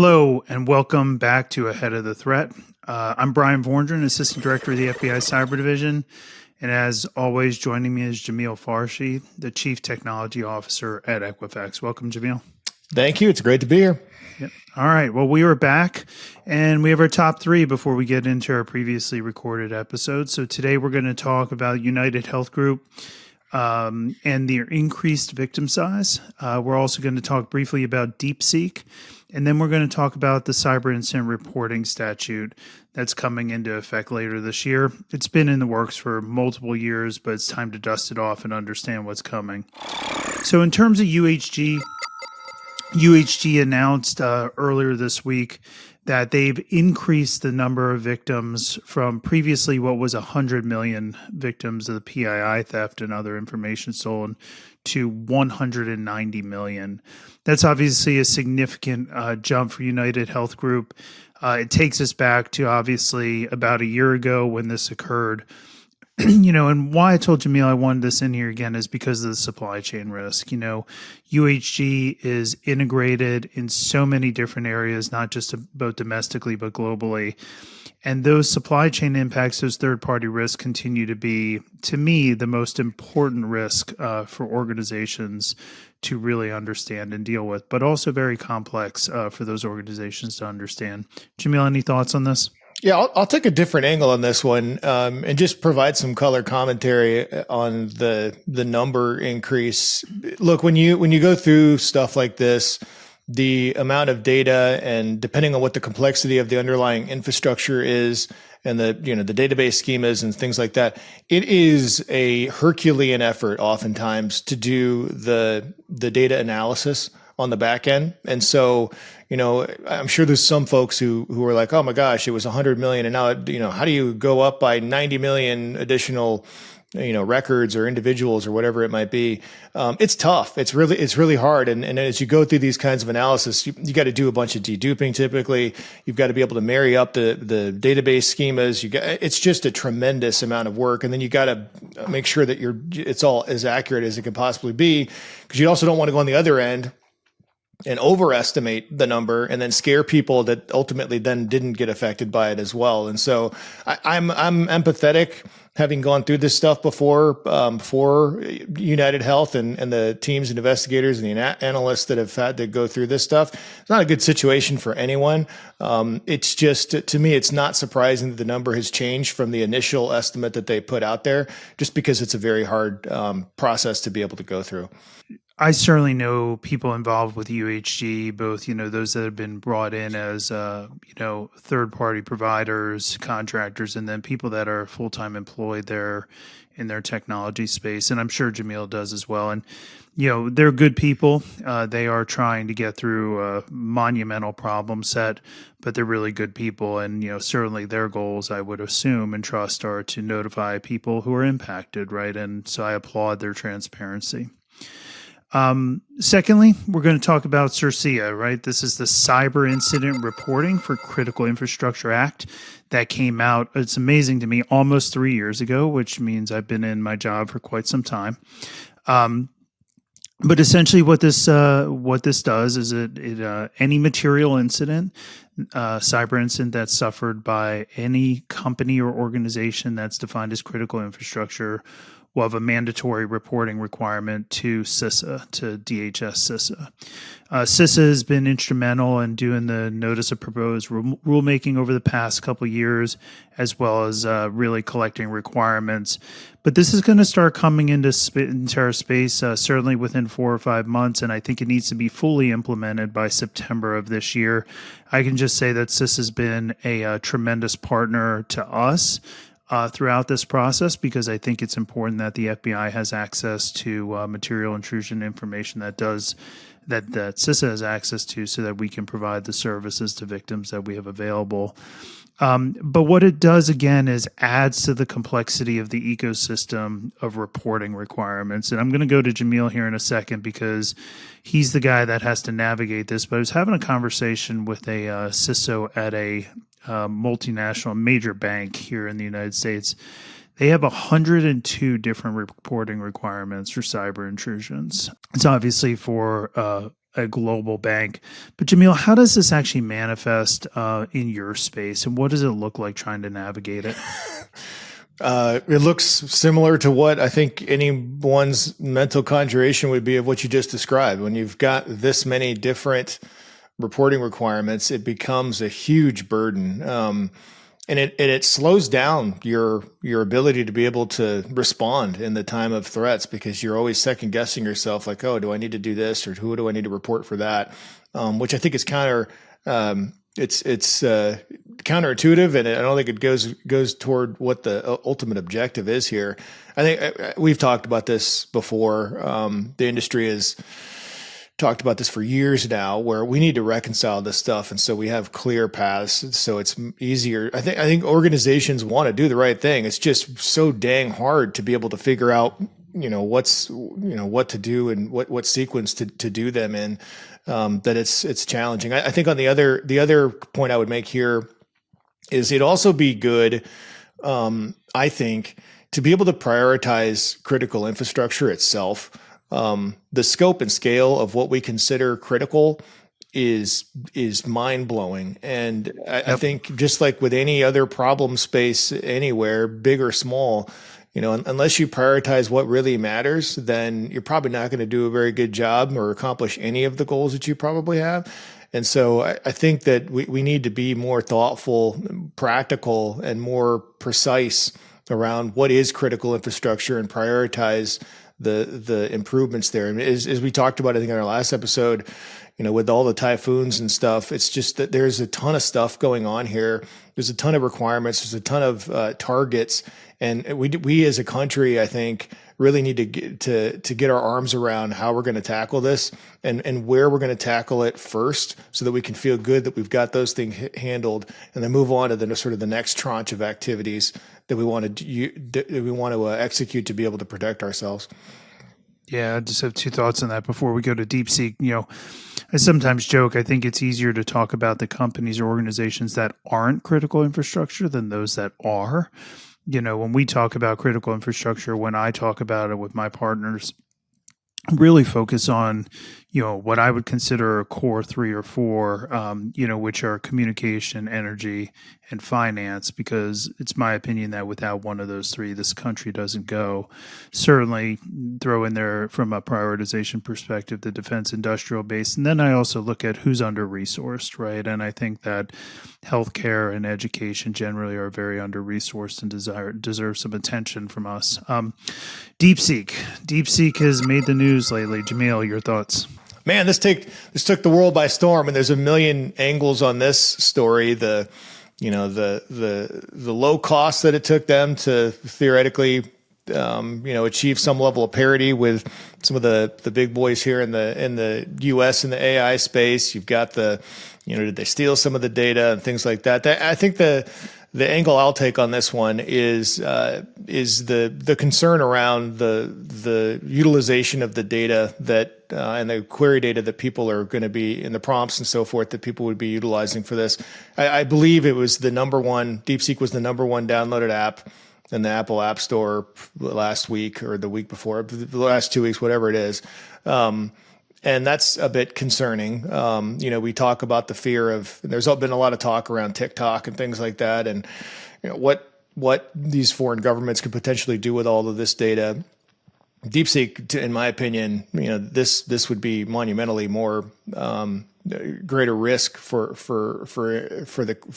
Hello, and welcome back to Ahead of the Threat. I'm Bryan Vorndran, Assistant Director of the FBI Cyber Division. And as always, joining me is Jamil Farshchi, the Chief Technology Officer at Equifax. Welcome, Jamil. Thank you. It's great to be here. Yep. All right. Well, we are back, and we have our top three before we get into our previously recorded episodes. So today we're going to talk about United HealthGroup and their increased victim size. We're also going to talk briefly about DeepSeek. And then we're going to talk about the cyber incident reporting statute that's coming into effect later this year. It's been in the works for multiple years, but it's time to dust it off and understand what's coming. So in terms of UHG announced earlier this week that they've increased the number of victims from previously what was 100 million victims of the PII theft and other information stolen to 190 million. That's obviously a significant jump for United HealthGroup. It takes us back to obviously about a year ago when this occurred. And why I told Jamil I wanted this in here again is because of the supply chain risk. UHG is integrated in so many different areas, not just both domestically, but globally. And those supply chain impacts, those third-party risks continue to be, to me, the most important risk for organizations to really understand and deal with, but also very complex for those organizations to understand. Jamil, any thoughts on this? Yeah, I'll take a different angle on this one and just provide some color commentary on the number increase. Look, when you go through stuff like this, the amount of data and depending on what the complexity of the underlying infrastructure is and the database schemas and things like that, it is a Herculean effort oftentimes to do the data analysis on the back end. And so, I'm sure there's some folks who are like, oh my gosh, it was 100 million. And now, how do you go up by 90 million additional, records or individuals or whatever it might be? It's tough. It's really hard. And as you go through these kinds of analysis, you got to do a bunch of deduping. Typically, you've got to be able to marry up the database schemas. It's just a tremendous amount of work. And then you got to make sure that it's all as accurate as it can possibly be, because you also don't want to go on the other end and overestimate the number and then scare people that ultimately then didn't get affected by it as well. And so I'm empathetic, having gone through this stuff before, for United Health and the teams and investigators and the analysts that have had to go through this stuff. It's not a good situation for anyone. It's just, to me, it's not surprising that the number has changed from the initial estimate that they put out there, just because it's a very hard process to be able to go through. I certainly know people involved with UHG, both, those that have been brought in as, third-party providers, contractors, and then people that are full-time employed there in their technology space. And I'm sure Jamil does as well. And, they're good people. They are trying to get through a monumental problem set, but they're really good people. And, certainly their goals, I would assume and trust, are to notify people who are impacted, right? And so I applaud their transparency. Secondly, we're going to talk about CIRCIA, right? This is the Cyber Incident Reporting for Critical Infrastructure Act that came out. It's amazing to me, almost 3 years ago, which means I've been in my job for quite some time. But essentially what this does is it any material incident, cyber incident that's suffered by any company or organization that's defined as critical infrastructure will have a mandatory reporting requirement to CISA, to DHS CISA. CISA has been instrumental in doing the notice of proposed rulemaking over the past couple of years, as well as really collecting requirements. But this is going to start coming into our space certainly within 4 or 5 months, and I think it needs to be fully implemented by September of this year. I can just say that CISA has been a tremendous partner to us throughout this process, because I think it's important that the FBI has access to material intrusion information that CISA has access to, so that we can provide the services to victims that we have available. But what it does, again, is adds to the complexity of the ecosystem of reporting requirements. And I'm going to go to Jamil here in a second, because he's the guy that has to navigate this. But I was having a conversation with a CISO at a multinational major bank here in the United States. They have 102 different reporting requirements for cyber intrusions. It's obviously for a global bank. But Jamil, how does this actually manifest in your space, and what does it look like trying to navigate it? It looks similar to what I think anyone's mental conjuration would be of what you just described. When you've got this many different reporting requirements, it becomes a huge burden. And it slows down your ability to be able to respond in the time of threats, because you're always second guessing yourself, like, oh, do I need to do this, or who do I need to report for that? Which I think is it's counterintuitive, and I don't think it goes toward what the ultimate objective is here. I think we've talked about this before. The industry has talked about this for years now, where we need to reconcile this stuff, and so we have clear paths, so it's easier. I think organizations want to do the right thing. It's just so dang hard to be able to figure out, what to do and what sequence to do them in. That it's challenging. I think on the other point I would make here is it'd also be good, I think, to be able to prioritize critical infrastructure itself. The scope and scale of what we consider critical is mind blowing, and I think just like with any other problem space anywhere, big or small, unless you prioritize what really matters, then you're probably not going to do a very good job or accomplish any of the goals that you probably have. And so I think that we need to be more thoughtful, practical, and more precise around what is critical infrastructure and prioritize the improvements there. And as we talked about, I think in our last episode, with all the typhoons and stuff, it's just that there's a ton of stuff going on here. There's a ton of requirements. There's a ton of targets. And we as a country, I think, really need to get our arms around how we're going to tackle this and where we're going to tackle it first, so that we can feel good that we've got those things handled, and then move on to the sort of the next tranche of activities that we want to execute to be able to protect ourselves. Yeah, I just have two thoughts on that before we go to DeepSeek. I sometimes joke, I think it's easier to talk about the companies or organizations that aren't critical infrastructure than those that are. When we talk about critical infrastructure, when I talk about it with my partners, really focus on, what I would consider a core 3 or 4, which are communication, energy, and finance, because it's my opinion that without one of those 3, this country doesn't go. Certainly throw in there, from a prioritization perspective, the defense industrial base. And then I also look at who's under-resourced, right? And I think that healthcare and education generally are very under-resourced and deserve some attention from us. DeepSeek has made the news lately. Jamil, your thoughts? Man, this took the world by storm, and there's a million angles on this story. The low cost that it took them to theoretically, achieve some level of parity with some of the big boys here in the U.S. in the AI space. You've got did they steal some of the data and things like that? I think the angle I'll take on this one is the concern around the utilization of the data that and the query data that people are going to be in the prompts and so forth that people would be utilizing for this. I believe it was DeepSeek was the number one downloaded app in the Apple App Store last week or the week before, the last 2 weeks, whatever it is. And that's a bit concerning. We talk about the fear of, there's been a lot of talk around TikTok and things like that, and what these foreign governments could potentially do with all of this data. DeepSeek, in my opinion, this would be monumentally more greater risk for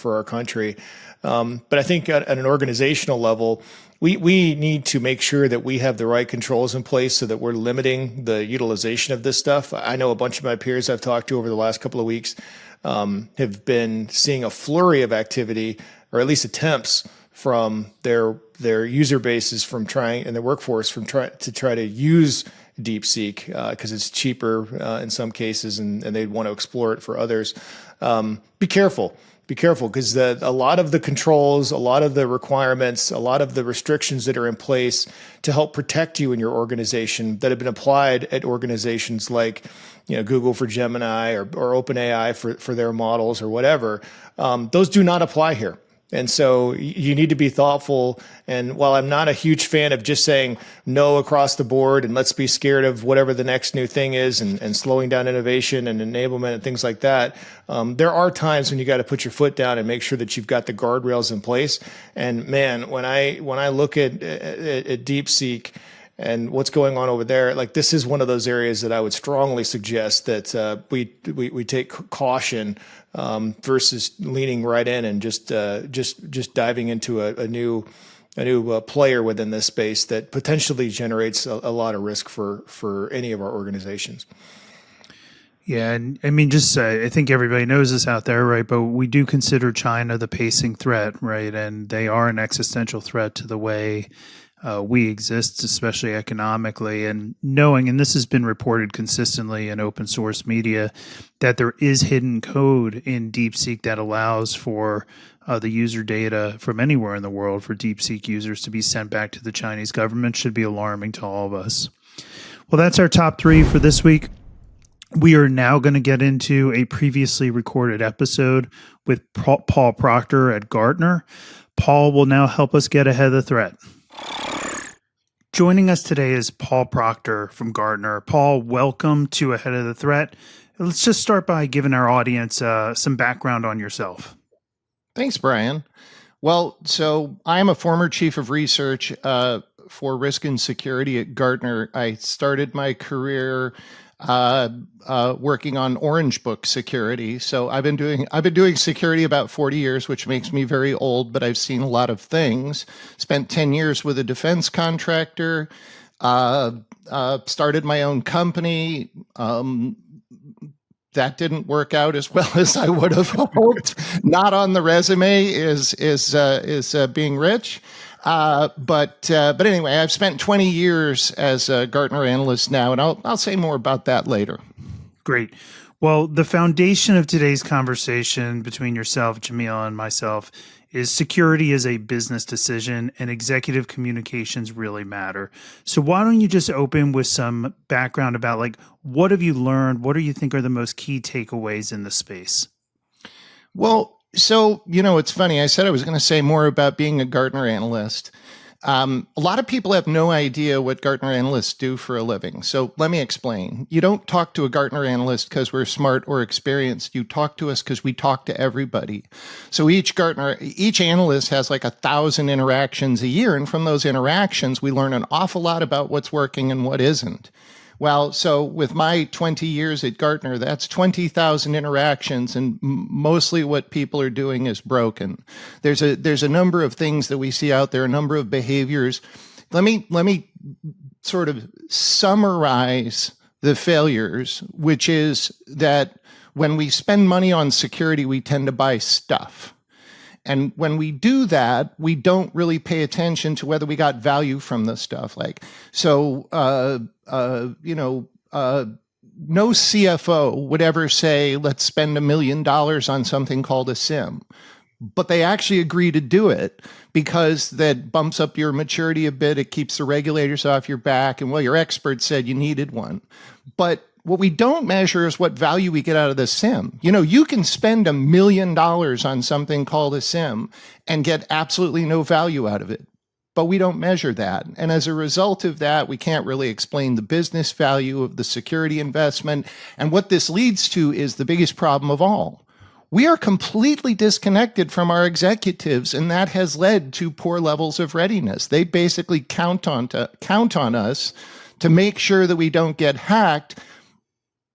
our country. But I think at an organizational level, we need to make sure that we have the right controls in place so that we're limiting the utilization of this stuff. I know a bunch of my peers I've talked to over the last couple of weeks have been seeing a flurry of activity, or at least attempts, from their user bases and their workforce to try to use DeepSeek because it's cheaper in some cases, and they'd want to explore it for others. Be careful because a lot of the controls, a lot of the requirements, a lot of the restrictions that are in place to help protect you in your organization that have been applied at organizations like Google for Gemini or OpenAI for their models or whatever, those do not apply here. And so you need to be thoughtful. And while I'm not a huge fan of just saying no across the board and let's be scared of whatever the next new thing is and slowing down innovation and enablement and things like that, there are times when you got to put your foot down and make sure that you've got the guardrails in place. And man, when I look at DeepSeek and what's going on over there, like this is one of those areas that I would strongly suggest that we take caution versus leaning right in and just diving into a new player within this space that potentially generates a lot of risk for any of our organizations. Yeah, and I mean, just I think everybody knows this out there, right? But we do consider China the pacing threat, right? And they are an existential threat to the way we exist, especially economically. And knowing, and this has been reported consistently in open source media, that there is hidden code in DeepSeek that allows for the user data from anywhere in the world for DeepSeek users to be sent back to the Chinese government should be alarming to all of us. Well, that's our top 3 for this week. We are now going to get into a previously recorded episode with Paul Proctor at Gartner. Paul will now help us get ahead of the threat. Joining us today is Paul Proctor from Gartner. Paul, welcome to Ahead of the Threat. Let's just start by giving our audience some background on yourself. Thanks, Brian. Well, so I'm a former chief of research for risk and security at Gartner. I started my career working on Orange Book security. So I've been doing security about 40 years, which makes me very old, but I've seen a lot of things. Spent 10 years with a defense contractor, started my own company. That didn't work out as well as I would have hoped. Not on the resume is being rich. But anyway, I've spent 20 years as a Gartner analyst now, and I'll say more about that later. Great. Well, the foundation of today's conversation between yourself, Jamil, and myself is security is a business decision and executive communications really matter. So why don't you just open with some background about like, what have you learned? What do you think are the most key takeaways in the space? Well, so, it's funny. I said I was going to say more about being a Gartner analyst. A lot of people have no idea what Gartner analysts do for a living. So let me explain. You don't talk to a Gartner analyst because we're smart or experienced. You talk to us because we talk to everybody. So each analyst has like 1,000 interactions a year. And from those interactions, we learn an awful lot about what's working and what isn't. Well, so with my 20 years at Gartner, that's 20,000 interactions, and mostly what people are doing is broken. There's a number of things that we see out there, a number of behaviors. Let me sort of summarize the failures, which is that when we spend money on security, we tend to buy stuff. And when we do that, we don't really pay attention to whether we got value from the stuff. No CFO would ever say, let's spend $1 million on something called a SIM. But they actually agree to do it because that bumps up your maturity a bit. It keeps the regulators off your back. And well, your expert said you needed one. But what we don't measure is what value we get out of the SIM. You can spend $1 million on something called a SIM and get absolutely no value out of it. But we don't measure that. And as a result of that, we can't really explain the business value of the security investment. And what this leads to is the biggest problem of all. We are completely disconnected from our executives, and that has led to poor levels of readiness. They basically count on us to make sure that we don't get hacked.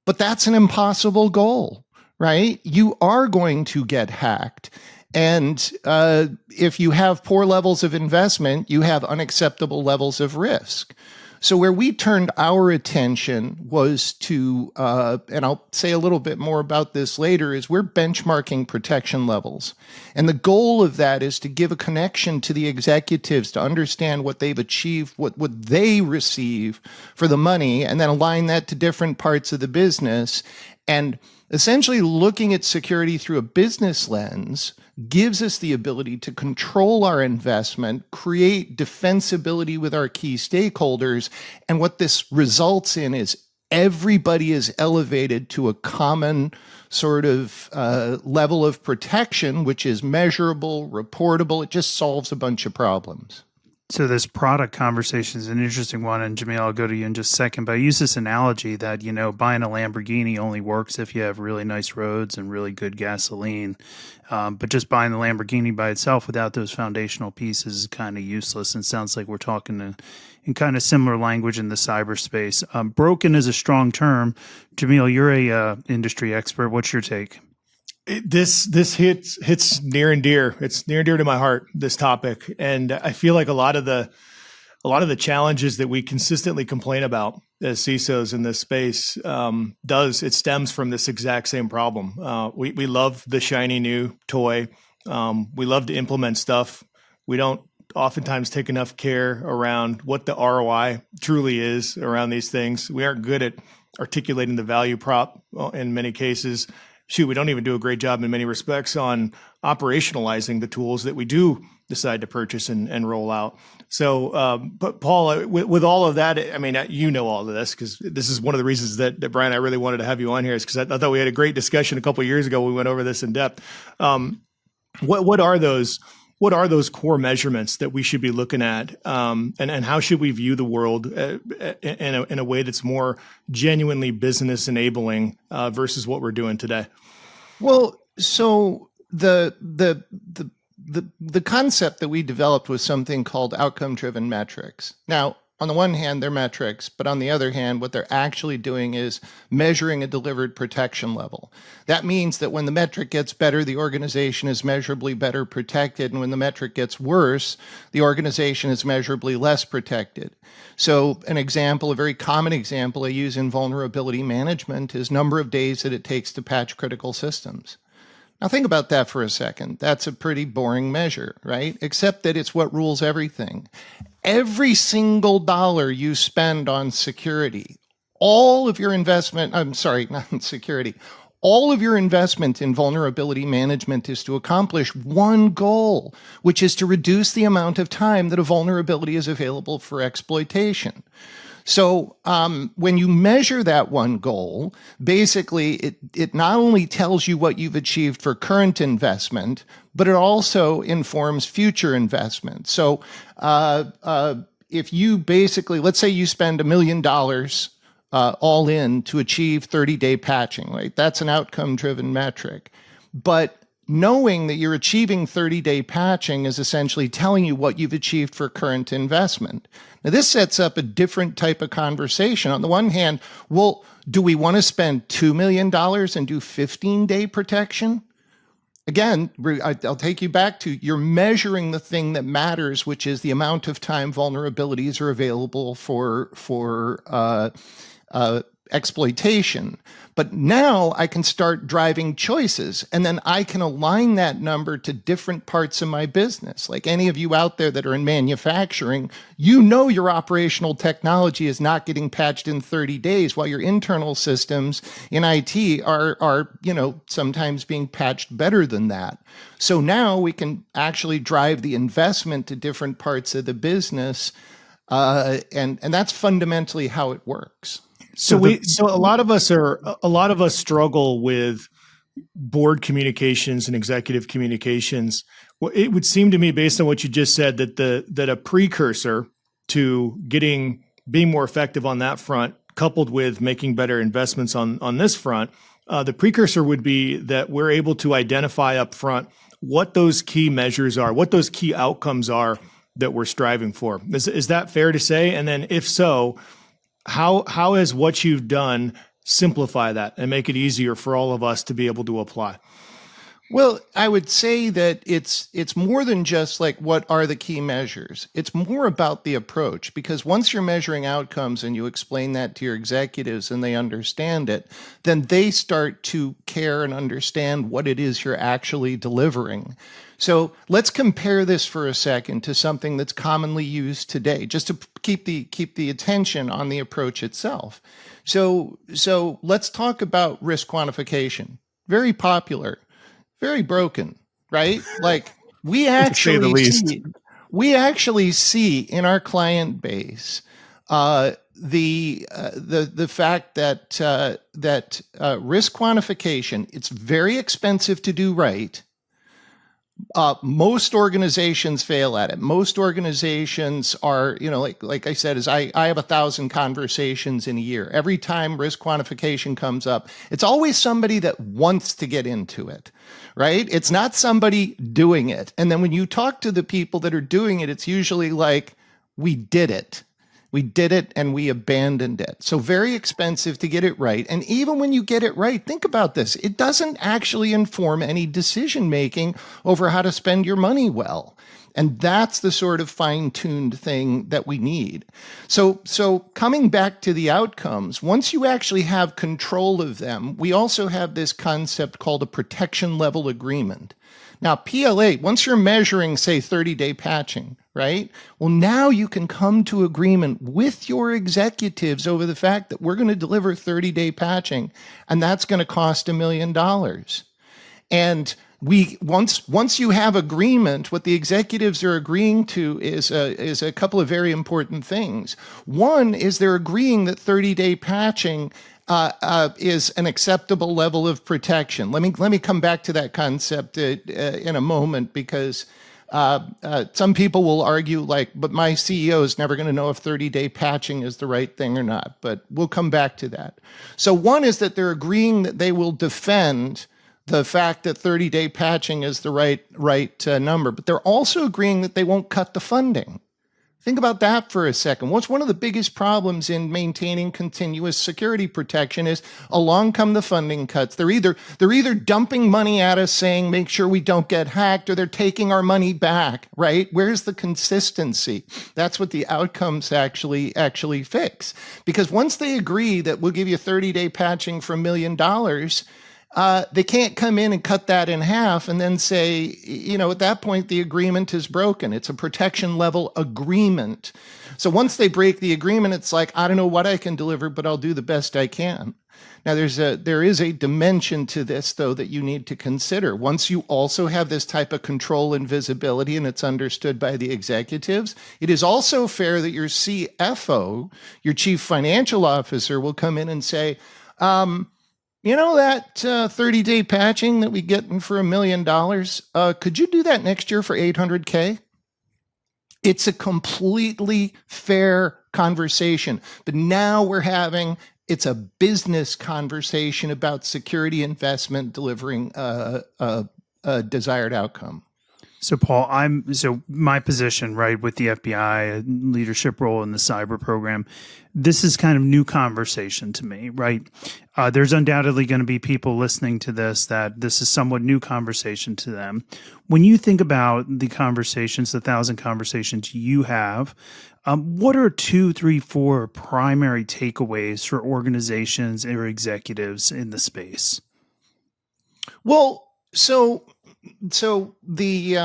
But that's an impossible goal, right? You are going to get hacked. And if you have poor levels of investment, you have unacceptable levels of risk. So where we turned our attention was to, and I'll say a little bit more about this later, is we're benchmarking protection levels. And the goal of that is to give a connection to the executives to understand what they've achieved, what would they receive for the money, and then align that to different parts of the business. And essentially looking at security through a business lens gives us the ability to control our investment, create defensibility with our key stakeholders. And what this results in is everybody is elevated to a common sort of level of protection, which is measurable, reportable. It just solves a bunch of problems. So this product conversation is an interesting one, and Jamil, I'll go to you in just a second. But I use this analogy that, you know, buying a Lamborghini only works if you have really nice roads and really good gasoline. But just buying the Lamborghini by itself without those foundational pieces is kind of useless. And it sounds like we're talking in kind of similar language in the cyberspace. Broken is a strong term. Jamil, you're a industry expert. What's your take? This hits near and dear. It's near and dear to my heart, this topic. And I feel like a lot of the challenges that we consistently complain about as CISOs in this space stems from this exact same problem. We love the shiny new toy. We love to implement stuff. We don't oftentimes take enough care around what the ROI truly is around these things. We aren't good at articulating the value prop in many cases. We don't even do a great job in many respects on operationalizing the tools that we do decide to purchase and roll out. So, but Paul, with all of that, I mean, you know all of this because this is one of the reasons that Bryan, I really wanted to have you on here is because I thought we had a great discussion a couple of years ago. We went over this in depth. What are those core measurements that we should be looking at, and how should we view the world in a way that's more genuinely business enabling versus what we're doing today? Well, so the concept that we developed was something called outcome-driven metrics. Now, on the one hand, they're metrics, but on the other hand, what they're actually doing is measuring a delivered protection level. That means that when the metric gets better, the organization is measurably better protected. And when the metric gets worse, the organization is measurably less protected. So an example, a very common example I use in vulnerability management is number of days that it takes to patch critical systems. Now think about that for a second. That's a pretty boring measure, right? Except that it's what rules everything. Every single dollar you spend on security, all of your investment, not in security, all of your investment in vulnerability management is to accomplish one goal, which is to reduce the amount of time that a vulnerability is available for exploitation. So when you measure that one goal, basically it not only tells you what you've achieved for current investment, but it also informs future investment. So if you basically, let's say you spend $1 million all in to achieve 30-day patching, right? That's an outcome-driven metric. But knowing that you're achieving 30-day patching is essentially telling you what you've achieved for current investment. Now, this sets up a different type of conversation. On the one hand, well, do we want to spend $2 million and do 15-day protection? Again, I'll take you back to you're measuring the thing that matters, which is the amount of time vulnerabilities are available for exploitation. But now I can start driving choices, and then I can align that number to different parts of my business. Like any of you out there that are in manufacturing, you know your operational technology is not getting patched in 30 days, while your internal systems in IT are sometimes being patched better than that. So now we can actually drive the investment to different parts of the business, and that's fundamentally how it works. So a lot of us struggle with board communications and executive communications. Well, it would seem to me, based on what you just said, that a precursor to being more effective on that front, coupled with making better investments on this front, the precursor would be that we're able to identify up front what those key measures are, what those key outcomes are that we're striving for. Is that fair to say? And then if so, how has what you've done simplify that and make it easier for all of us to be able to apply? Well, I would say that it's more than just like what are the key measures. It's more about the approach, because once you're measuring outcomes and you explain that to your executives and they understand it, then they start to care and understand what it is you're actually delivering. So let's compare this for a second to something that's commonly used today, just to keep the attention on the approach itself. So let's talk about risk quantification. Very popular, very broken, right? Like we actually see in our client base the fact that risk quantification, it's very expensive to do right. Most organizations fail at it. Most organizations are, like I said, I have 1,000 conversations in a year. Every time risk quantification comes up, it's always somebody that wants to get into it, right? It's not somebody doing it. And then when you talk to the people that are doing it, it's usually like, we did it. We did it and we abandoned it. So very expensive to get it right. And even when you get it right, think about this. It doesn't actually inform any decision making over how to spend your money well. And that's the sort of fine-tuned thing that we need. So coming back to the outcomes, once you actually have control of them, we also have this concept called a protection level agreement. Now, PLA, once you're measuring, say, 30-day patching, right? Well, now you can come to agreement with your executives over the fact that we're going to deliver 30-day patching, and that's going to cost $1 million. And once you have agreement, what the executives are agreeing to is a couple of very important things. One is they're agreeing that 30-day patching is an acceptable level of protection. Let me come back to that concept in a moment, because some people will argue but my CEO is never going to know if 30-day patching is the right thing or not, but we'll come back to that. So one is that they're agreeing that they will defend the fact that 30-day patching is the right number, but they're also agreeing that they won't cut the funding. Think about that for a second. What's one of the biggest problems in maintaining continuous security protection is along come the funding cuts. They're either dumping money at us saying, make sure we don't get hacked, or they're taking our money back, right? Where's the consistency? That's what the outcomes actually fix. Because once they agree that we'll give you 30-day patching for $1 million, they can't come in and cut that in half and then say, at that point, the agreement is broken. It's a protection level agreement. So once they break the agreement, it's like, I don't know what I can deliver, but I'll do the best I can. Now, there is a dimension to this, though, that you need to consider. Once you also have this type of control and visibility, and it's understood by the executives, it is also fair that your CFO, your chief financial officer, will come in and say, that 30-day patching that we get for $1 million, could you do that next year for $800K? It's a completely fair conversation. But now it's a business conversation about security investment delivering a desired outcome. So Paul, my position, right, with the FBI, leadership role in the cyber program, this is kind of new conversation to me, right? There's undoubtedly going to be people listening to this is somewhat new conversation to them. When you think about the conversations, the 1,000 conversations you have, what are 2, 3, 4 primary takeaways for organizations or executives in the space? Well, so the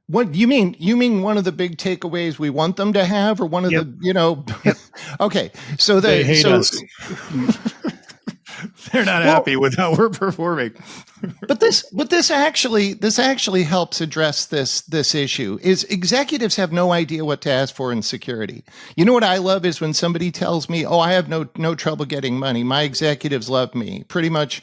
what you mean? You mean one of the big takeaways we want them to have, or one of the Okay, so they hate us. They're not happy with how we're performing. But this actually helps address this issue. Is executives have no idea what to ask for in security. You know what I love is when somebody tells me, "Oh, I have no trouble getting money. My executives love me. Pretty much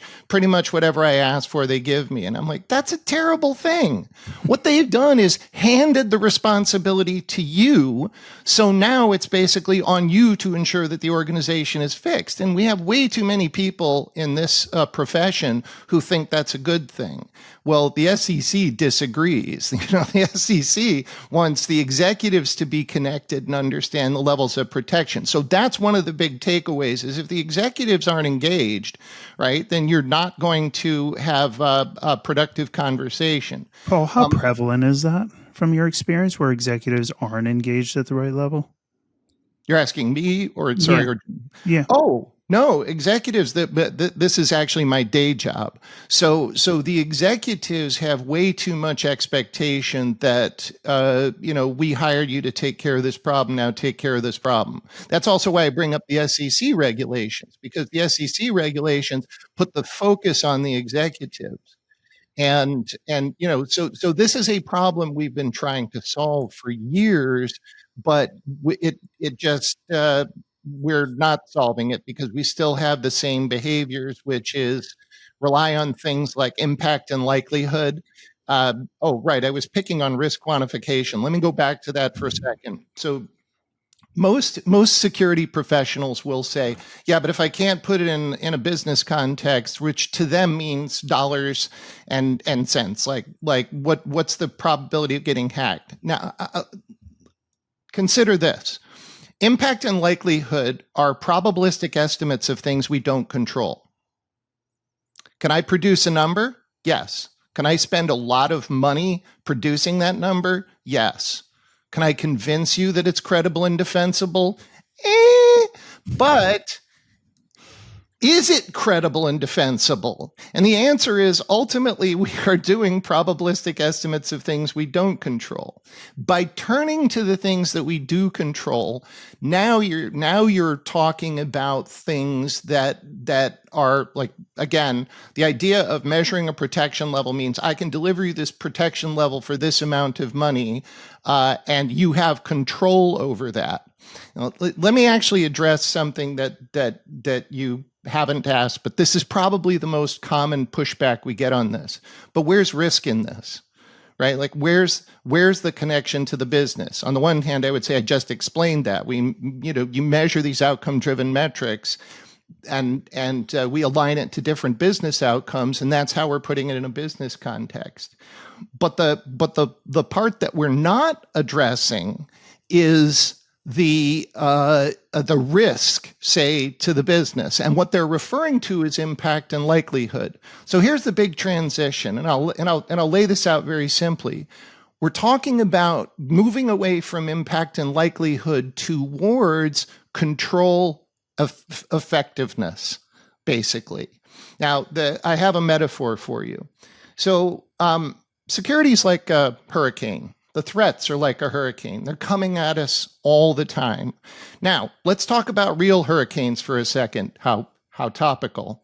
whatever I ask for, they give me." And I'm like, that's a terrible thing. What they've done is handed the responsibility to you. So now it's basically on you to ensure that the organization is fixed. And we have way too many people in this profession who think that's a good thing. Well, the SEC disagrees. The SEC wants the executives to be connected and understand the levels of protection. So that's one of the big takeaways is if the executives aren't engaged, right, then you're not going to have a productive conversation. Paul, how prevalent is that from your experience where executives aren't engaged at the right level? You're asking me or sorry? Yeah. Oh, no, executives, this is actually my day job. So the executives have way too much expectation that, we hired you to take care of this problem. Now take care of this problem. That's also why I bring up the SEC regulations, because the SEC regulations put the focus on the executives. And so this is a problem we've been trying to solve for years, but it just we're not solving it because we still have the same behaviors, which is rely on things like impact and likelihood. Oh, right, I was picking on risk quantification. Let me go back to that for a second. So most security professionals will say, yeah, but if I can't put it in a business context, which to them means dollars and cents, like what's the probability of getting hacked? Now, consider this. Impact and likelihood are probabilistic estimates of things we don't control. Can I produce a number? Yes. Can I spend a lot of money producing that number? Yes. Can I convince you that it's credible and defensible? But is it credible and defensible? And the answer is ultimately we are doing probabilistic estimates of things we don't control. By turning to the things that we do control, now you're talking about things that are like, again, the idea of measuring a protection level means I can deliver you this protection level for this amount of money, and you have control over that. Now, let me actually address something that you haven't asked, but this is probably the most common pushback we get on this. But where's risk in this, right? Like where's the connection to the business? On the one hand, I would say I just explained that you measure these outcome-driven metrics, and we align it to different business outcomes, and that's how we're putting it in a business context. But the part that we're not addressing is the risk, say, to the business, and what they're referring to is impact and likelihood. So here's the big transition, and I'll lay this out very simply. We're talking about moving away from impact and likelihood towards control effectiveness, basically. Now, I have a metaphor for you. So security is like a hurricane. The threats are like a hurricane. They're coming at us all the time. Now, let's talk about real hurricanes for a second. How topical.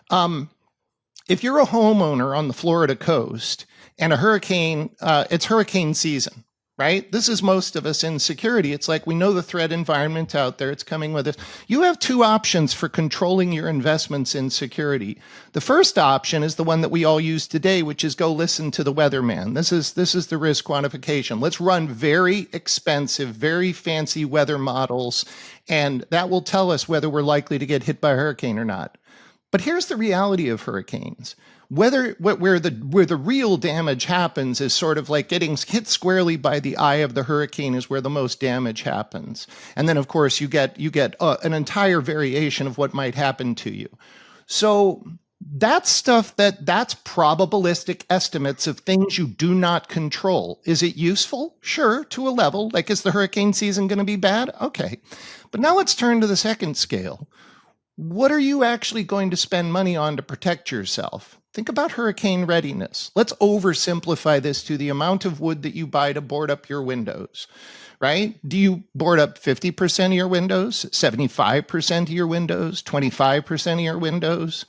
If you're a homeowner on the Florida coast and a hurricane, it's hurricane season, right? This is most of us in security. It's like we know the threat environment out there. It's coming with us. You have two options for controlling your investments in security. The first option is the one that we all use today, which is go listen to the weatherman. This is the risk quantification. Let's run very expensive, very fancy weather models, and that will tell us whether we're likely to get hit by a hurricane or not. But here's the reality of hurricanes. Where the real damage happens is sort of like getting hit squarely by the eye of the hurricane is where the most damage happens. And then, of course, you get an entire variation of what might happen to you. So that's stuff that's probabilistic estimates of things you do not control. Is it useful? Sure, to a level. Like, is the hurricane season going to be bad? Okay. But now let's turn to the second scale. What are you actually going to spend money on to protect yourself? Think about hurricane readiness. Let's oversimplify this to the amount of wood that you buy to board up your windows, right? Do you board up 50% of your windows, 75% of your windows, 25% of your windows?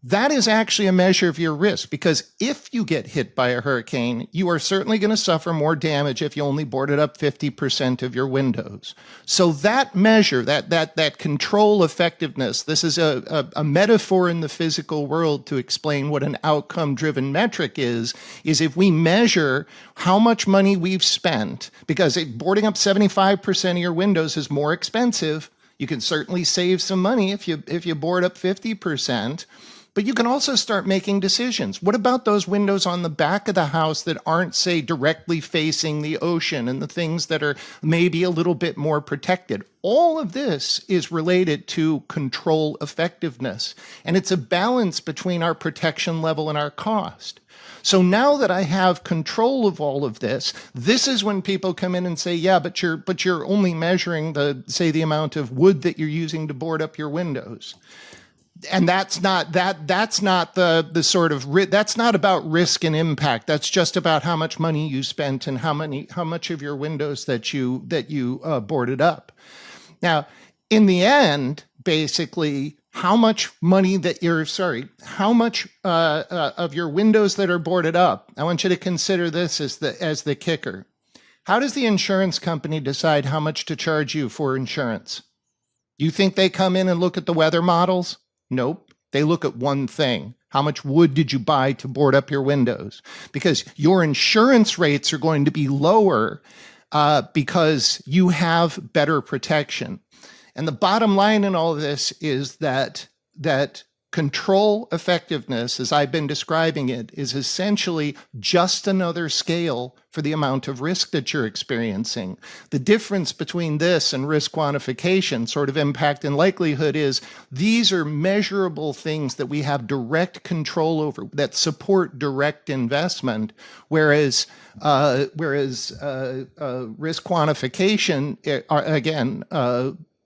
That is actually a measure of your risk, because if you get hit by a hurricane, you are certainly going to suffer more damage if you only boarded up 50% of your windows. So that measure, that control effectiveness, this is a metaphor in the physical world to explain what an outcome-driven metric is if we measure how much money we've spent, because boarding up 75% of your windows is more expensive. You can certainly save some money if you board up 50%. But you can also start making decisions. What about those windows on the back of the house that aren't, say, directly facing the ocean, and the things that are maybe a little bit more protected? All of this is related to control effectiveness. And it's a balance between our protection level and our cost. So now that I have control of all of this, this is when people come in and say, yeah, but you're only measuring the amount of wood that you're using to board up your windows. And that's not the sort of that's not about risk and impact. That's just about how much money you spent and how much of your windows that you boarded up. Now, in the end, basically, how much money that how much of your windows that are boarded up. I want you to consider this as the kicker. How does the insurance company decide how much to charge you for insurance? You think they come in and look at the weather models? Nope. They look at one thing. How much wood did you buy to board up your windows? Because your insurance rates are going to be lower because you have better protection. And the bottom line in all of this is that control effectiveness, as I've been describing it, is essentially just another scale for the amount of risk that you're experiencing. The difference between this and risk quantification, sort of impact and likelihood, is these are measurable things that we have direct control over, that support direct investment, whereas risk quantification, again,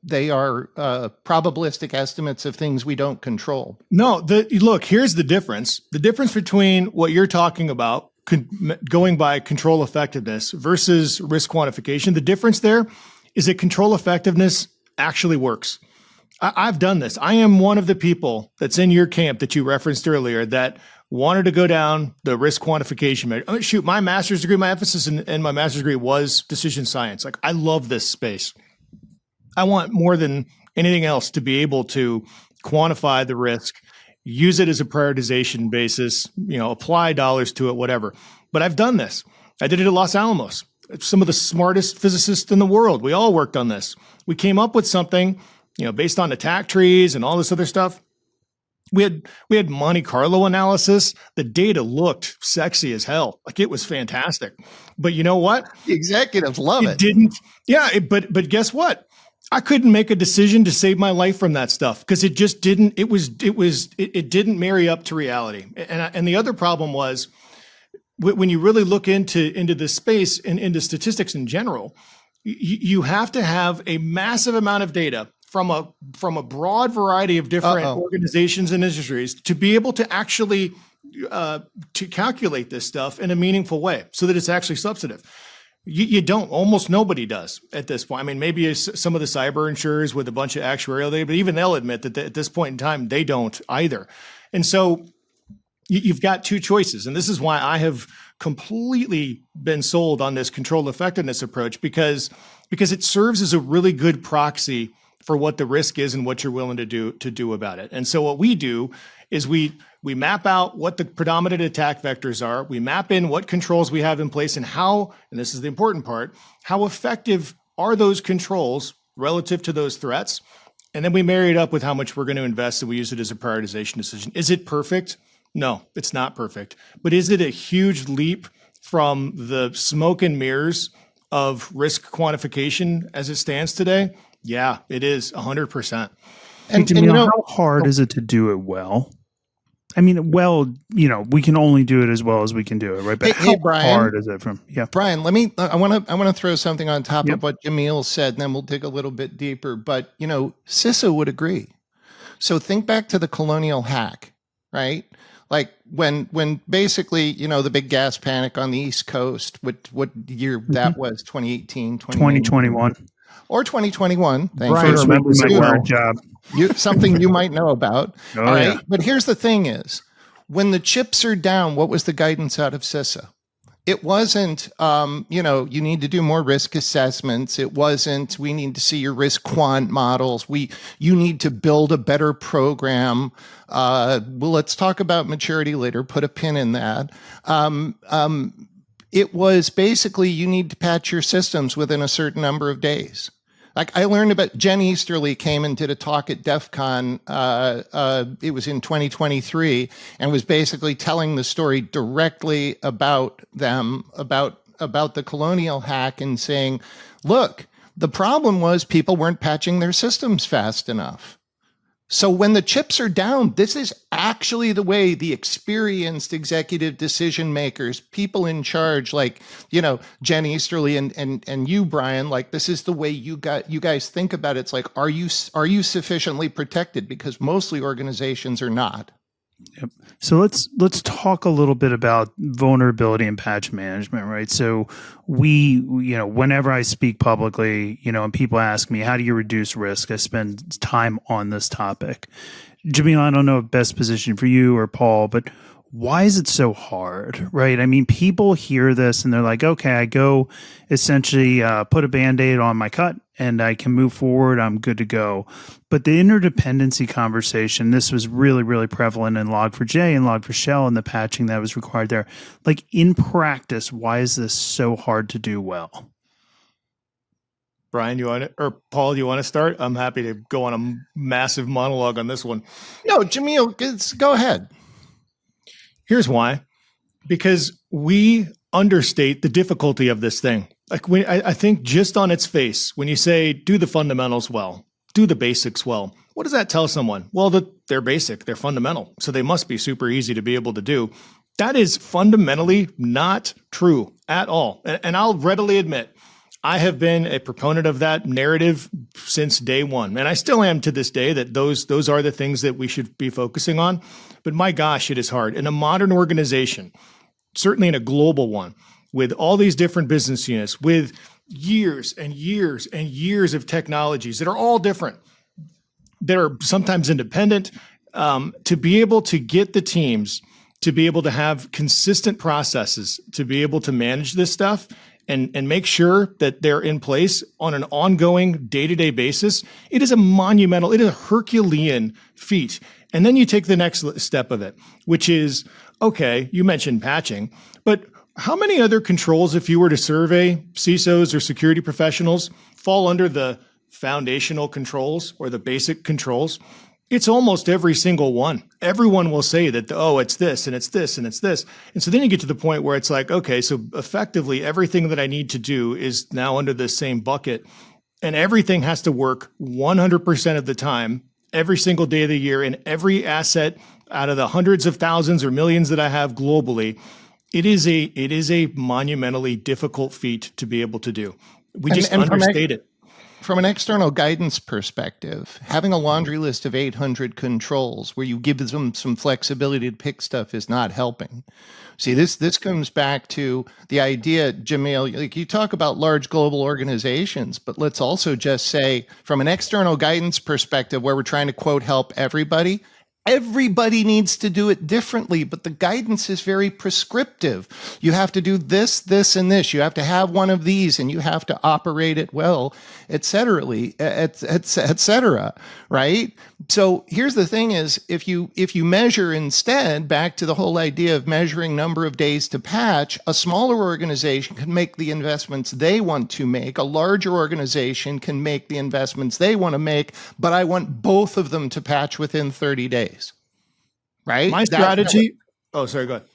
they are probabilistic estimates of things we don't control. No, look, here's the difference. The difference between what you're talking about, going by control effectiveness versus risk quantification, the difference there is that control effectiveness actually works. I've done this. I am one of the people that's in your camp that you referenced earlier that wanted to go down the risk quantification measure. Oh, shoot, my master's degree, my emphasis in my master's degree was decision science. Like, I love this space. I want more than anything else to be able to quantify the risk, use it as a prioritization basis, apply dollars to it, whatever. But I've done this. I did it at Los Alamos. Some of the smartest physicists in the world. We all worked on this. We came up with something, based on attack trees and all this other stuff. We had Monte Carlo analysis. The data looked sexy as hell. Like, it was fantastic. But you know what? The executives love it. But guess what? I couldn't make a decision to save my life from that stuff because it just didn't. It didn't marry up to reality. And the other problem was when you really look into this space and into statistics in general, you have to have a massive amount of data from a broad variety of different organizations and industries to be able to actually to calculate this stuff in a meaningful way so that it's actually substantive. You don't. Almost nobody does at this point. I mean, maybe some of the cyber insurers with a bunch of actuarial data, but even they'll admit that at this point in time, they don't either. And so you've got two choices. And this is why I have completely been sold on this control effectiveness approach, because it serves as a really good proxy for what the risk is and what you're willing to do about it. And so what we do is we map out what the predominant attack vectors are. We map in what controls we have in place and how, and this is the important part, how effective are those controls relative to those threats? And then we marry it up with how much we're going to invest, and we use it as a prioritization decision. Is it perfect? No, it's not perfect. But is it a huge leap from the smoke and mirrors of risk quantification as it stands today? Yeah, it is 100%. And Jamil, how hard is it to do it well? I mean, we can only do it as well as we can do it, right? But how hard is it Bryan, I want to throw something on top of what Jamil said, and then we'll dig a little bit deeper. But, CISA would agree. So think back to the colonial hack, right? Like when basically, the big gas panic on the East Coast, what year that was, 2018, 2021. Or 2021. Bryan remembers my word job. Something you might know about. Oh, all right. Yeah. But here's the thing is, when the chips are down, what was the guidance out of CISA? It wasn't, you need to do more risk assessments. It wasn't, we need to see your risk quant models. You need to build a better program. Well, let's talk about maturity later. Put a pin in that. It was basically, you need to patch your systems within a certain number of days. Like, I learned about Jen Easterly came and did a talk at DEF CON. It was in 2023, and was basically telling the story directly about them, about the colonial hack, and saying, look, the problem was people weren't patching their systems fast enough. So when the chips are down, this is actually the way the experienced executive decision makers, people in charge, like, Jen Easterly and you, Bryan, like, this is the way you guys think about it. It's like, are you sufficiently protected? Because mostly organizations are not. Yep. So let's talk a little bit about vulnerability and patch management, right? So whenever I speak publicly, and people ask me, how do you reduce risk? I spend time on this topic. Jamil, I don't know best position for you or Paul, but why is it so hard, right? I mean, people hear this and they're like, okay, I go essentially put a Band-Aid on my cut and I can move forward. I'm good to go. But the interdependency conversation, this was really, really prevalent in Log4j and Log4Shell and the patching that was required there. Like in practice, why is this so hard to do well? Bryan, or Paul, you want to start? I'm happy to go on a massive monologue on this one. No, Jamil, go ahead. Here's why. Because we understate the difficulty of this thing. Like I think just on its face, when you say do the fundamentals well, do the basics well, what does that tell someone? Well, that they're basic, they're fundamental, so they must be super easy to be able to do. That is fundamentally not true at all. And I'll readily admit, I have been a proponent of that narrative since day one. And I still am to this day, that those are the things that we should be focusing on. But my gosh, it is hard. In a modern organization, certainly in a global one, with all these different business units, with years and years and years of technologies that are all different, that are sometimes independent, to be able to get the teams to be able to have consistent processes, to be able to manage this stuff and make sure that they're in place on an ongoing day-to-day basis, it is a Herculean feat. And then you take the next step of it, which is, okay, you mentioned patching, but how many other controls, if you were to survey CISOs or security professionals, fall under the foundational controls or the basic controls? It's almost every single one. Everyone will say that, oh, it's this and it's this and it's this. And so then you get to the point where it's like, okay, so effectively everything that I need to do is now under the same bucket. And everything has to work 100% of the time, every single day of the year, in every asset out of the hundreds of thousands or millions that I have globally. It is a monumentally difficult feat to be able to do. We just understate it. From an external guidance perspective, having a laundry list of 800 controls where you give them some flexibility to pick stuff is not helping. See, this comes back to the idea, Jamil, like you talk about large global organizations, but let's also just say from an external guidance perspective where we're trying to, quote, help everybody, everybody needs to do it differently, but the guidance is very prescriptive. You have to do this, this, and this. You have to have one of these, and you have to operate it well, et cetera, right? So here's the thing is, if you measure instead, back to the whole idea of measuring number of days to patch, a smaller organization can make the investments they want to make. A larger organization can make the investments they want to make, but I want both of them to patch within 30 days. Right? My strategy. Oh, sorry. Go ahead.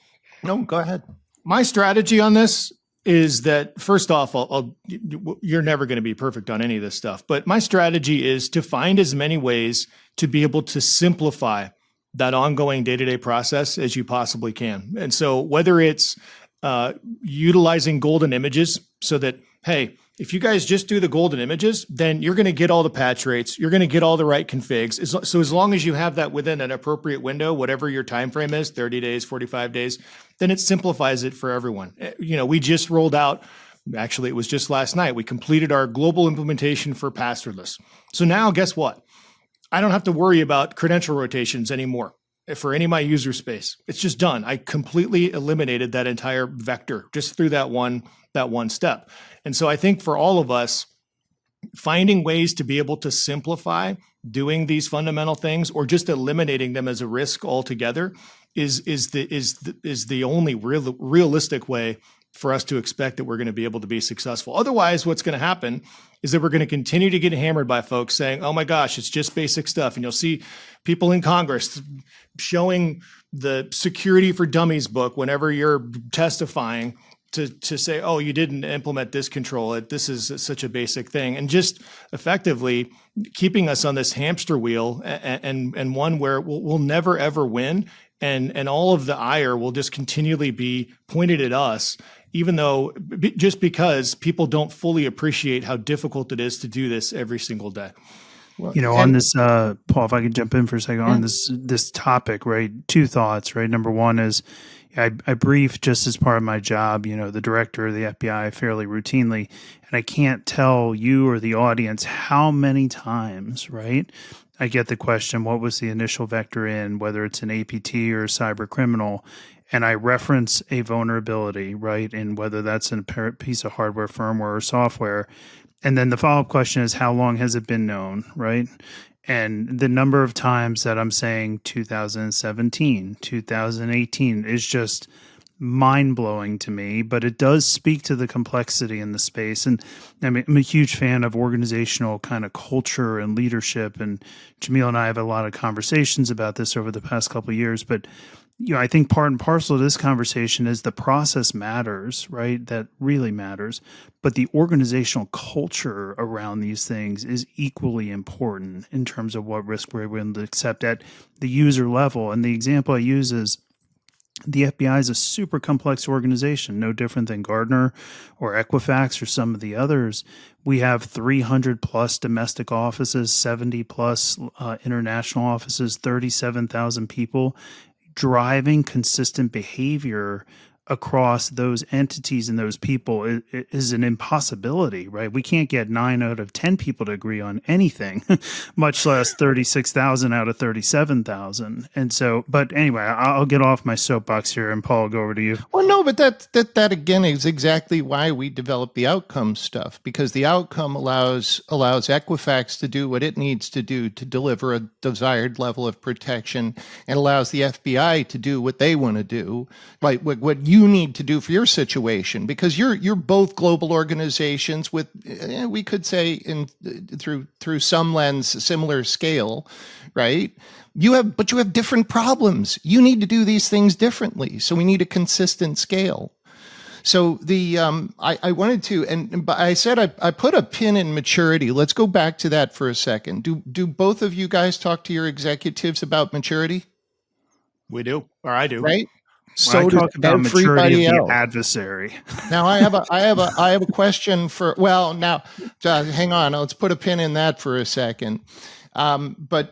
No, go ahead. My strategy on this is that, first off, you're never going to be perfect on any of this stuff, but my strategy is to find as many ways to be able to simplify that ongoing day-to-day process as you possibly can. And so whether it's utilizing golden images so that, hey, if you guys just do the golden images, then you're going to get all the patch rates. You're going to get all the right configs. So as long as you have that within an appropriate window, whatever your time frame is, 30 days, 45 days, then it simplifies it for everyone. We just rolled out, actually, it was just last night, we completed our global implementation for passwordless. So now guess what? I don't have to worry about credential rotations anymore for any of my user space. It's just done. I completely eliminated that entire vector just through that one step. And so I think for all of us, finding ways to be able to simplify doing these fundamental things or just eliminating them as a risk altogether is the only realistic way for us to expect that we're going to be able to be successful. Otherwise, what's going to happen is that we're going to continue to get hammered by folks saying, oh my gosh, it's just basic stuff. And you'll see people in Congress showing the Security for Dummies book whenever you're testifying to say, oh, you didn't implement this control. This is such a basic thing. And just effectively keeping us on this hamster wheel and one where we'll never, ever win. And all of the ire will just continually be pointed at us, even though just because people don't fully appreciate how difficult it is to do this every single day. Well, On this, Paul, if I could jump in for a second on this topic, right? Two thoughts, right? Number one is I brief just as part of my job, the director of the FBI fairly routinely, and I can't tell you or the audience how many times, right? I get the question, what was the initial vector in, whether it's an APT or a cyber criminal, and I reference a vulnerability, right? And whether that's in a piece of hardware, firmware, or software. And then the follow-up question is, how long has it been known, right? And the number of times that I'm saying 2017, 2018 is just mind-blowing to me, but it does speak to the complexity in the space. And I mean, I'm a huge fan of organizational kind of culture and leadership, and Jamil and I have a lot of conversations about this over the past couple of years, but I think part and parcel of this conversation is the process matters, right? That really matters. But the organizational culture around these things is equally important in terms of what risk we're willing to accept at the user level. And the example I use is the FBI is a super complex organization, no different than Gartner or Equifax or some of the others. We have 300 plus domestic offices, 70 plus international offices, 37,000 people driving consistent behavior across those entities and those people is an impossibility, right? We can't get 9 out of 10 people to agree on anything, much less 36,000 out of 37,000. And so, but anyway, I'll get off my soapbox here, and Paul, I'll go over to you. Well, no, but that again is exactly why we develop the outcome stuff, because the outcome allows Equifax to do what it needs to do to deliver a desired level of protection, and allows the FBI to do what they want to do, like what you need to do for your situation, because you're both global organizations with, we could say, through some lens, similar scale, right? But you have different problems. You need to do these things differently. So we need a consistent scale. So I wanted to, but I said I put a pin in maturity. Let's go back to that for a second. Do both of you guys talk to your executives about maturity? We do, or I do. Right. So I talk about maturity of the adversary. Now I have a question for. Well, now hang on. Let's put a pin in that for a second. But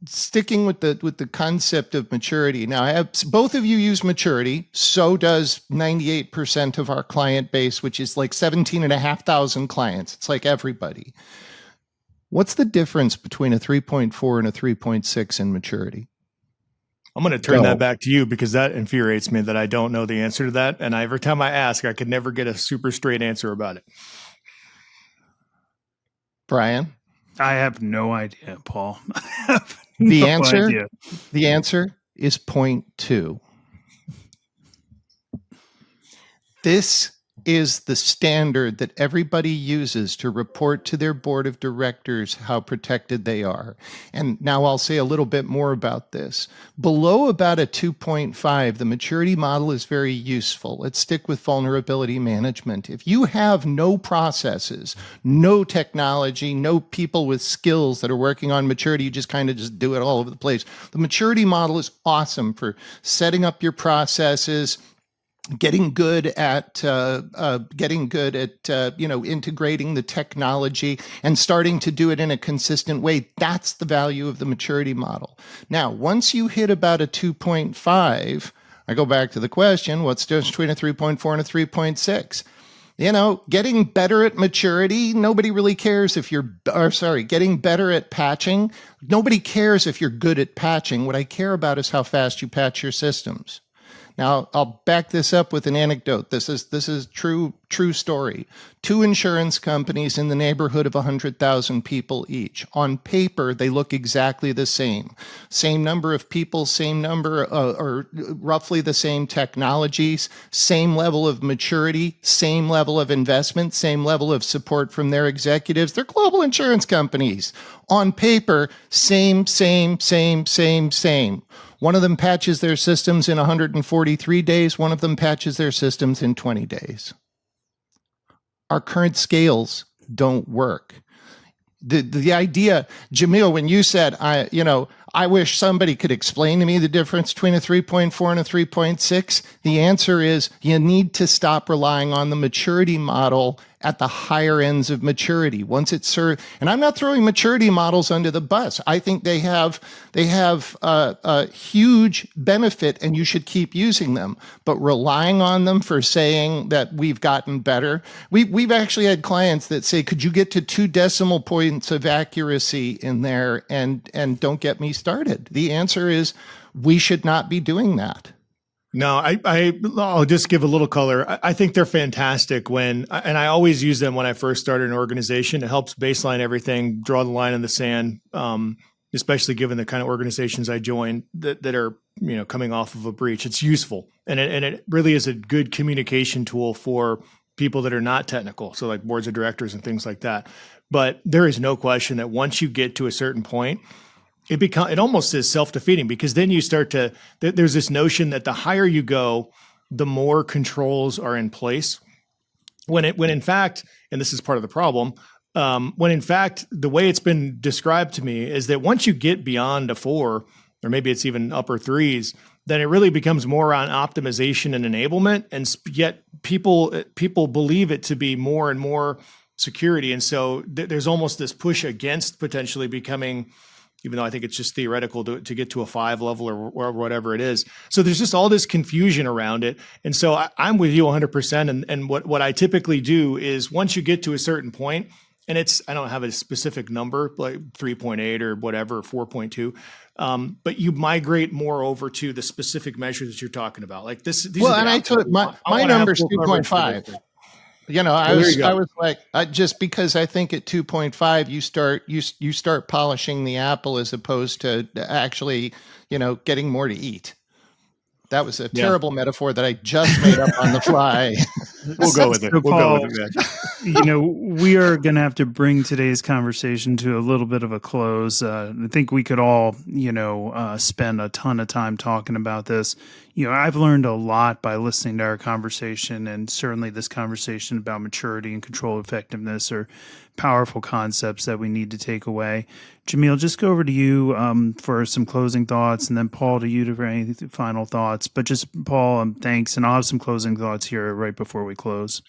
sticking with the concept of maturity. Now, both of you use maturity. So does 98% of our client base, which is like 17,500 clients. It's like everybody. What's the difference between a 3.4 and a 3.6 in maturity? I'm going to turn that back to you, because that infuriates me that I don't know the answer to that. And every time I ask, I could never get a super straight answer about it. Bryan? I have no idea, Paul. The answer is 0.2. This is the standard that everybody uses to report to their board of directors how protected they are. And now I'll say a little bit more about this. Below about a 2.5, the maturity model is very useful. Let's stick with vulnerability management. If you have no processes, no technology, no people with skills that are working on maturity, you just kind of just do it all over the place. The maturity model is awesome for setting up your processes, getting good at integrating the technology and starting to do it in a consistent way. That's the value of the maturity model. Now, once you hit about a 2.5, I go back to the question, what's the difference between a 3.4 and a 3.6? Getting better at maturity, nobody really cares if getting better at patching, nobody cares if you're good at patching. What I care about is how fast you patch your systems. Now, I'll back this up with an anecdote. This is true story. 2 insurance companies in the neighborhood of 100,000 people each. On paper, they look exactly the same. Same number of people, same number, or roughly the same technologies, same level of maturity, same level of investment, same level of support from their executives. They're global insurance companies. On paper, same. One of them patches their systems in 143 days. One of them patches their systems in 20 days. Our current scales don't work. The idea, Jamil, when you said, I I wish somebody could explain to me the difference between a 3.4 and a 3.6. The answer is you need to stop relying on the maturity model at the higher ends of maturity. Once it's served, and I'm not throwing maturity models under the bus. I think they have a huge benefit, and you should keep using them. But relying on them for saying that we've gotten better, we've actually had clients that say, "Could you get to 2 decimal points of accuracy in there?" And don't get me started. The answer is we should not be doing that. No, I'll just give a little color. I think they're fantastic and I always use them when I first started an organization. It helps baseline everything, draw the line in the sand, especially given the kind of organizations I joined that are, coming off of a breach. It's useful. And it really is a good communication tool for people that are not technical. So like boards of directors and things like that. But there is no question that once you get to a certain point, it almost is self-defeating, because then you start to, there's this notion that the higher you go, the more controls are in place. When in fact, and this is part of the problem, when in fact, the way it's been described to me is that once you get beyond a 4, or maybe it's even upper 3s, then it really becomes more on optimization and enablement. And yet people believe it to be more and more security. And so there's almost this push against potentially becoming, even though I think it's just theoretical to get to a 5 level or whatever it is. So there's just all this confusion around it. And so I'm with you 100%. And what I typically do is once you get to a certain point, and I don't have a specific number, like 3.8 or whatever, 4.2, but you migrate more over to the specific measures that you're talking about. Like this. Well, and I took my number's 2.5. I was like, just because I think at 2.5, you start polishing the apple as opposed to actually, getting more to eat. That was a terrible metaphor that I just made up on the fly. We'll go with it. So, Paul, go with it, man. We are going to have to bring today's conversation to a little bit of a close. I think we could all, spend a ton of time talking about this. I've learned a lot by listening to our conversation, and certainly this conversation about maturity and control effectiveness are powerful concepts that we need to take away. Jamil, just go over to you for some closing thoughts, and then Paul, to you for any final thoughts. But just Paul, thanks, and I'll have some closing thoughts here right before we close.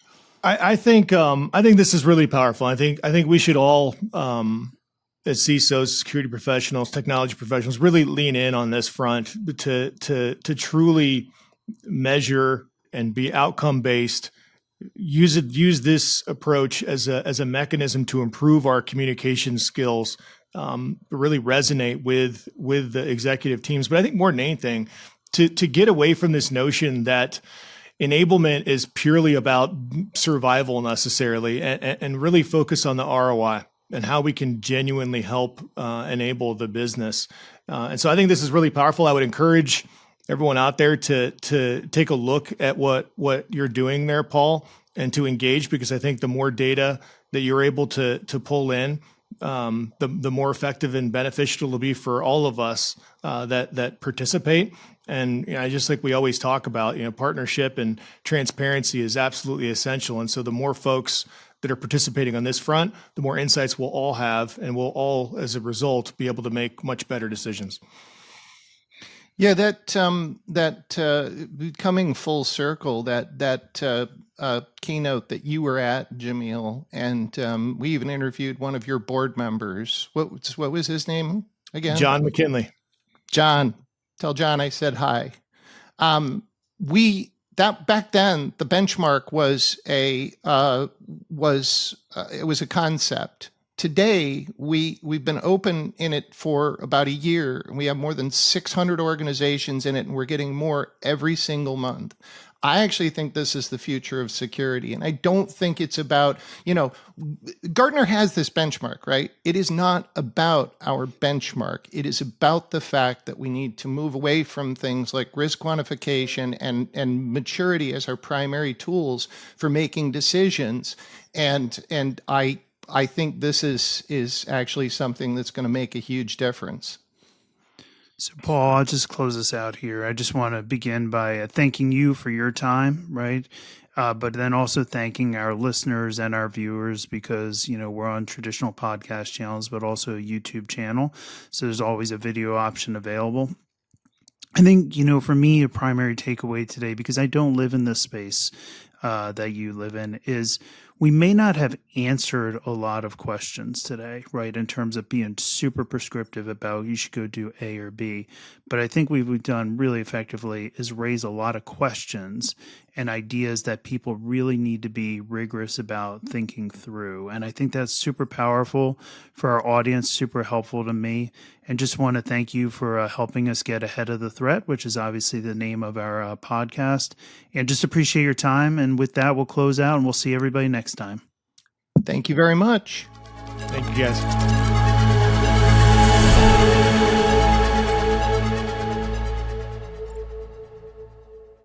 I think this is really powerful. I think we should all, as CISOs, security professionals, technology professionals, really lean in on this front to truly measure and be outcome based. Use this approach as a mechanism to improve our communication skills. Really resonate with the executive teams, but I think more than anything, to get away from this notion that enablement is purely about survival necessarily, and really focus on the ROI and how we can genuinely help enable the business. And so I think this is really powerful. I would encourage everyone out there to take a look at what you're doing there, Paul, and to engage, because I think the more data that you're able to pull in, the more effective and beneficial it'll be for all of us that participate. And just like we always talk about, partnership and transparency is absolutely essential. And so the more folks that are participating on this front, the more insights we'll all have, and we'll all, as a result, be able to make much better decisions. Yeah, that coming full circle, that keynote that you were at, Jamil, and we even interviewed one of your board members. What was his name again? John McKinley. John, tell John I said hi. Back then the benchmark was it was a concept. Today, we've been open in it for about a year, and we have more than 600 organizations in it, and we're getting more every single month. I actually think this is the future of security, and I don't think it's about, Gartner has this benchmark, right? It is not about our benchmark. It is about the fact that we need to move away from things like risk quantification and maturity as our primary tools for making decisions. And I think this is actually something that's going to make a huge difference. So, Paul, I'll just close us out here. I just want to begin by thanking you for your time, right? but then also thanking our listeners and our viewers because, we're on traditional podcast channels, but also a YouTube channel. So there's always a video option available. I think, for me, a primary takeaway today, because I don't live in this space that you live in, is we may not have answered a lot of questions today, right, in terms of being super prescriptive about you should go do A or B. But I think we've done really effectively is raise a lot of questions and ideas that people really need to be rigorous about thinking through. And I think that's super powerful for our audience, super helpful to me. And just want to thank you for helping us get ahead of the threat, which is obviously the name of our podcast. And just appreciate your time. And with that, we'll close out and we'll see everybody next time. Thank you very much. Thank you, guys.